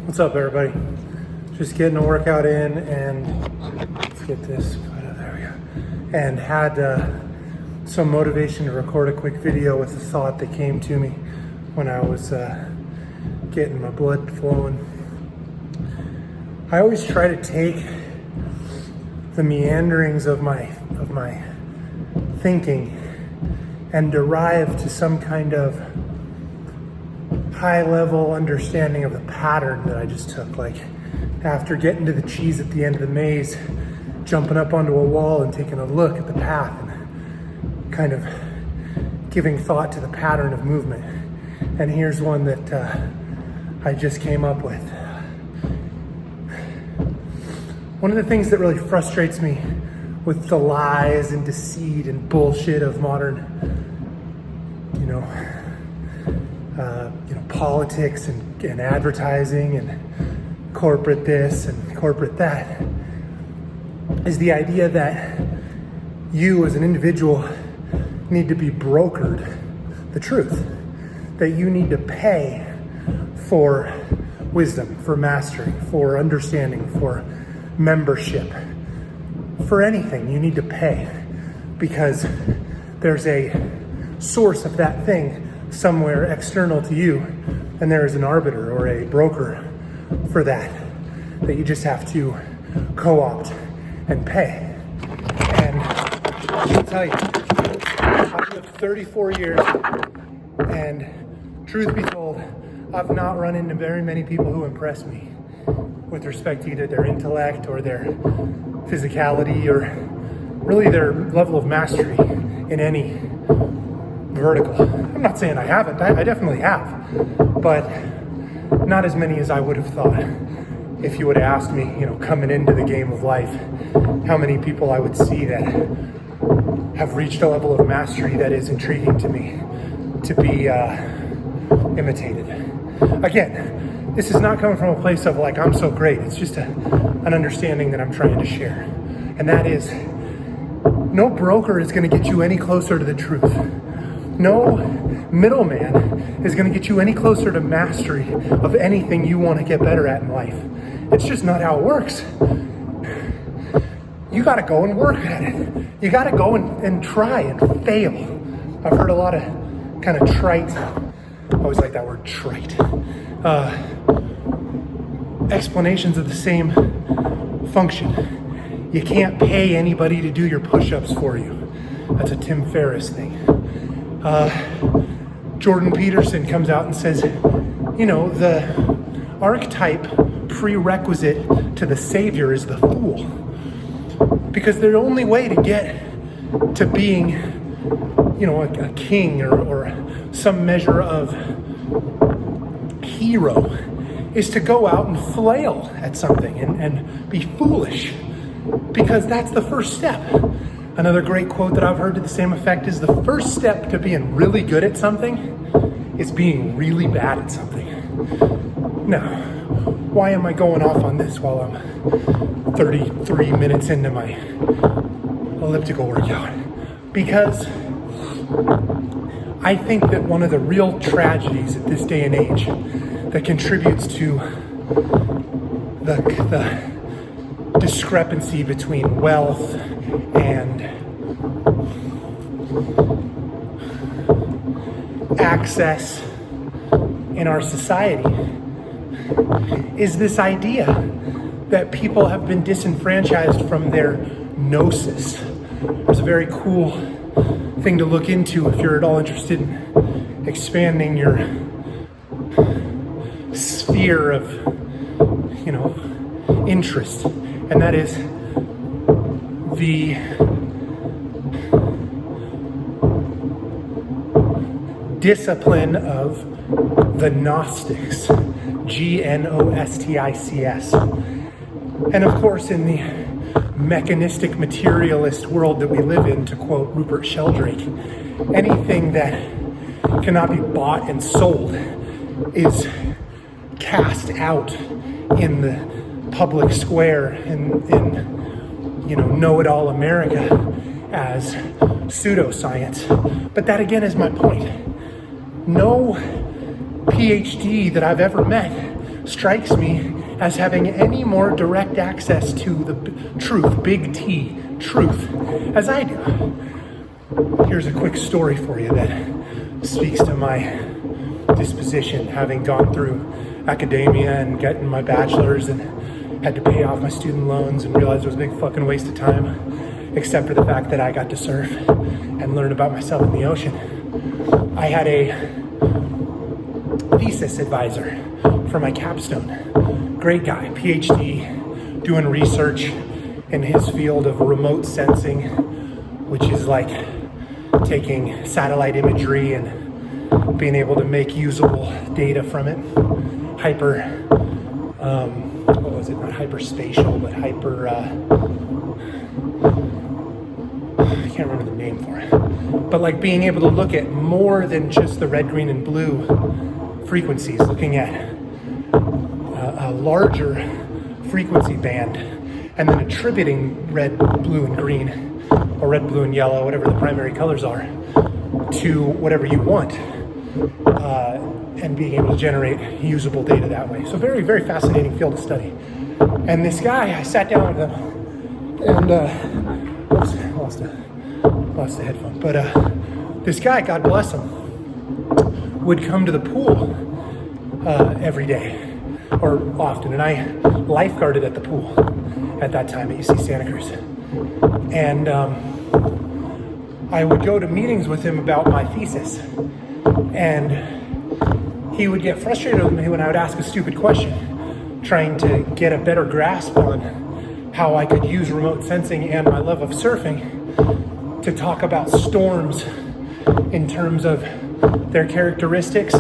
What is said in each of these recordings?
What's up, everybody? Just getting a workout in, and let's get this photo. There we go. And had some motivation to record a quick video with a thought that came to me when I was getting my blood flowing. I always try to take the meanderings of my thinking and derive to some kind of high-level understanding of the pattern that I just took. Like after getting to the cheese at the end of the maze, jumping up onto a wall and taking a look at the path and kind of giving thought to the pattern of movement. And here's one that I just came up with. One of the things that really frustrates me with the lies and deceit and bullshit of modern, politics and advertising and corporate this and corporate that is the idea that you as an individual need to be brokered the truth, that you need to pay for wisdom, for mastery, for understanding, for membership, for anything. You need to pay because there's a source of that thing somewhere external to you, and there is an arbiter or a broker for that you just have to co-opt and pay. And I'll tell you, I've lived 34 years, and truth be told, I've not run into very many people who impress me with respect to either their intellect or their physicality or really their level of mastery in any vertical. I'm not saying I haven't, I definitely have, but not as many as I would have thought. If you would have asked me, coming into the game of life, how many people I would see that have reached a level of mastery that is intriguing to me to be imitated. Again, this is not coming from a place of like, I'm so great. It's just an understanding that I'm trying to share. And that is, no broker is going to get you any closer to the truth. No middleman is going to get you any closer to mastery of anything you want to get better at in life. It's just not how it works. You got to go and work at it. You got to go and try and fail. I've heard a lot of kind of trite, I always like that word, trite, explanations of the same function. You can't pay anybody to do your push-ups for you. That's a Tim Ferriss thing. Jordan Peterson comes out and says, the archetype prerequisite to the savior is the fool. Because the only way to get to being, a king or some measure of hero is to go out and flail at something and be foolish. Because that's the first step. Another great quote that I've heard to the same effect is the first step to being really good at something is being really bad at something. Now, why am I going off on this while I'm 33 minutes into my elliptical workout? Because I think that one of the real tragedies at this day and age that contributes to the discrepancy between wealth and access in our society is this idea that people have been disenfranchised from their gnosis. There's a very cool thing to look into if you're at all interested in expanding your sphere of, interest. And that is the discipline of the Gnostics, Gnostics. And of course, in the mechanistic materialist world that we live in, to quote Rupert Sheldrake, anything that cannot be bought and sold is cast out in the public square in know-it-all America as pseudoscience. But that again is my point. No PhD that I've ever met strikes me as having any more direct access to the truth, big T, truth, as I do. Here's a quick story for you that speaks to my disposition, having gone through academia and getting my bachelor's and had to pay off my student loans and realized it was a big fucking waste of time, except for the fact that I got to surf and learn about myself in the ocean. I had a thesis advisor for my capstone. Great guy, PhD, doing research in his field of remote sensing, which is like taking satellite imagery and being able to make usable data from it. What was it? Not hyperspatial, but I can't remember the name for it. But like being able to look at more than just the red, green, and blue frequencies, looking at a larger frequency band, and then attributing red, blue, and green, or red, blue, and yellow, whatever the primary colors are, to whatever you want, and being able to generate usable data that way. So very, very fascinating field of study. And this guy, I sat down with him, and oops, lost a headphone. But this guy, God bless him, would come to the pool every day, or often, and I lifeguarded at the pool at that time at UC Santa Cruz. And I would go to meetings with him about my thesis, and he would get frustrated with me when I would ask a stupid question, trying to get a better grasp on how I could use remote sensing and my love of surfing to talk about storms in terms of their characteristics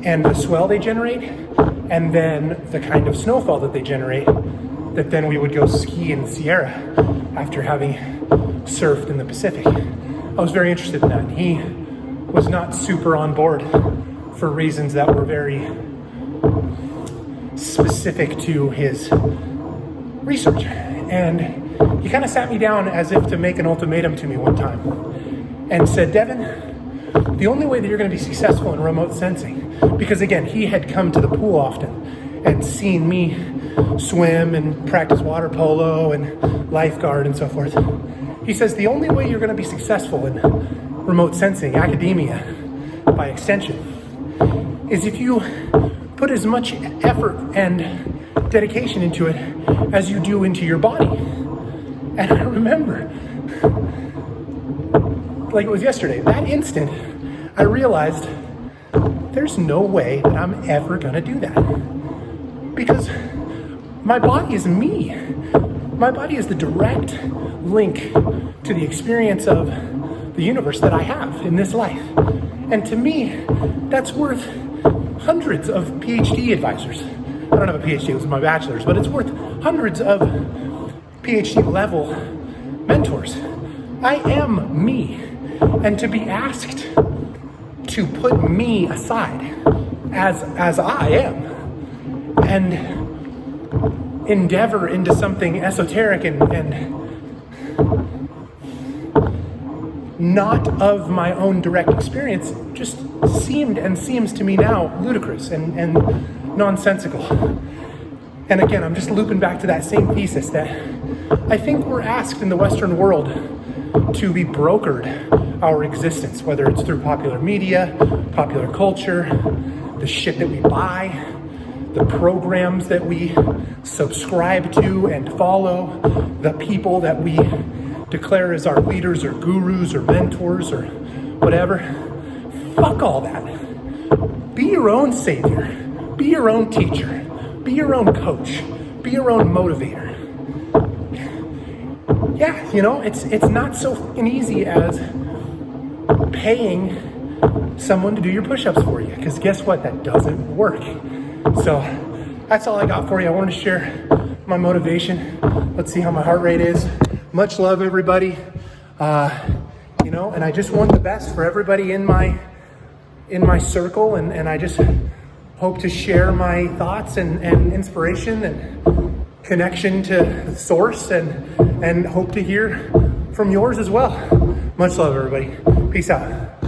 and the swell they generate, and then the kind of snowfall that they generate, that then we would go ski in the Sierra after having surfed in the Pacific. I was very interested in that. He was not super on board for reasons that were very specific to his research. And he kind of sat me down as if to make an ultimatum to me one time and said, Devin, the only way that you're going to be successful in remote sensing, because again, he had come to the pool often and seen me swim and practice water polo and lifeguard and so forth. He says, the only way you're going to be successful in remote sensing, academia by extension, is if you put as much effort and dedication into it as you do into your body. And I remember, like it was yesterday, that instant, I realized there's no way that I'm ever gonna do that. Because my body is me. My body is the direct link to the experience of the universe that I have in this life. And to me, that's worth hundreds of PhD advisors. I don't have a PhD, it was my bachelor's, but it's worth hundreds of PhD level mentors. I am me. And to be asked to put me aside as I am and endeavor into something esoteric and not of my own direct experience just seemed and seems to me now ludicrous and nonsensical. And again, I'm just looping back to that same thesis that I think we're asked in the Western world to be brokered our existence, whether it's through popular media, popular culture, the shit that we buy, the programs that we subscribe to and follow, the people that we declare as our leaders or gurus or mentors or whatever. Fuck all that. Be your own savior. Be your own teacher. Be your own coach. Be your own motivator. Yeah, you know, it's not so fucking easy as paying someone to do your push-ups for you, because guess what? That doesn't work. So that's all I got for you. I wanted to share my motivation. Let's see how my heart rate is. Much love, everybody. You know, and I just want the best for everybody in my circle, and I just hope to share my thoughts and inspiration and connection to the source, and hope to hear from yours as well. Much love, everybody. Peace out.